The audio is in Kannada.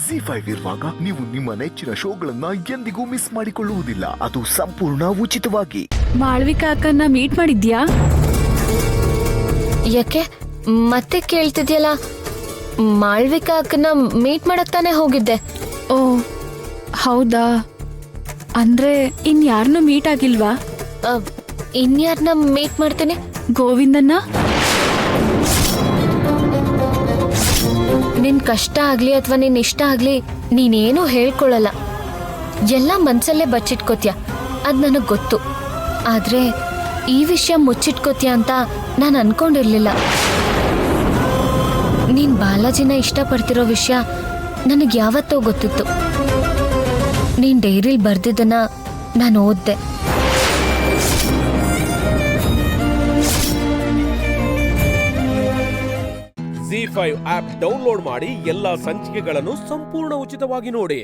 ಜಿ5 ಇರುವಾಗ ನೀವು ನಿಮ್ಮ ನೆಚ್ಚಿನ ಶೋಗಳನ್ನ ಎಂದಿಗೂ ಮಿಸ್ ಮಾಡಿಕೊಳ್ಳುವುದಿಲ್ಲ. ಅದು ಸಂಪೂರ್ಣ ಉಚಿತವಾಗಿ. ಮಾಳ್ವಿಕಾ ಅಕ್ಕನ್ನ ಮೀಟ್ ಮಾಡಿದ್ಯಾ? ಯಾಕೆ ಮತ್ತೆ ಕೇಳ್ತಿದ್ಯಲ್ಲ? ಮಾಳ್ವಿಕಾ ಅಕ್ಕನ ಮೀಟ್ ಮಾಡಕ್ ತಾನೇ ಹೋಗಿದ್ದೆ. ಓ ಹೌದಾ, ಅಂದ್ರೆ ಇನ್ಯಾರನ್ನೂ ಮೀಟ್ ಆಗಿಲ್ವಾ? ಇನ್ಯಾರನ್ನ ಮೀಟ್ ಮಾಡ್ತೀನಿ? ಗೋವಿಂದನ್ನ. ನಿನ್ ಕಷ್ಟ ಆಗ್ಲಿ ಅಥವಾ ನಿನ್ ಇಷ್ಟ ಆಗ್ಲಿ ನೀನೇನು ಹೇಳ್ಕೊಳಲ್ಲ, ಎಲ್ಲ ಮನ್ಸಲ್ಲೇ ಬಚ್ಚಿಟ್ಕೋತ್ಯ. ಅದ್ ನನಗ್ ಗೊತ್ತು. ಆದ್ರೆ ಈ ವಿಷಯ ಮುಚ್ಚಿಟ್ಕೋತ್ಯ ಅಂತ ನಾನು ಅನ್ಕೊಂಡಿರ್ಲಿಲ್ಲ. ನೀನ್ ಬಾಲಾಜಿನ ಇಷ್ಟಪಡ್ತಿರೋ ವಿಷಯ ನನಗ್ ಯಾವತ್ತೋ ಗೊತ್ತಿತ್ತು. ನೀನ್ ಡೈರಿಲ್ ಬರ್ದಿದ್ದನ್ನ ನಾನು ಓದ್ದೆ. ಜಿ5 ಆಪ್ ಡೌನ್ಲೋಡ್ ಮಾಡಿ ಎಲ್ಲಾ ಸಂಚಿಕೆಗಳನ್ನು ಸಂಪೂರ್ಣ ಉಚಿತವಾಗಿ ನೋಡಿ.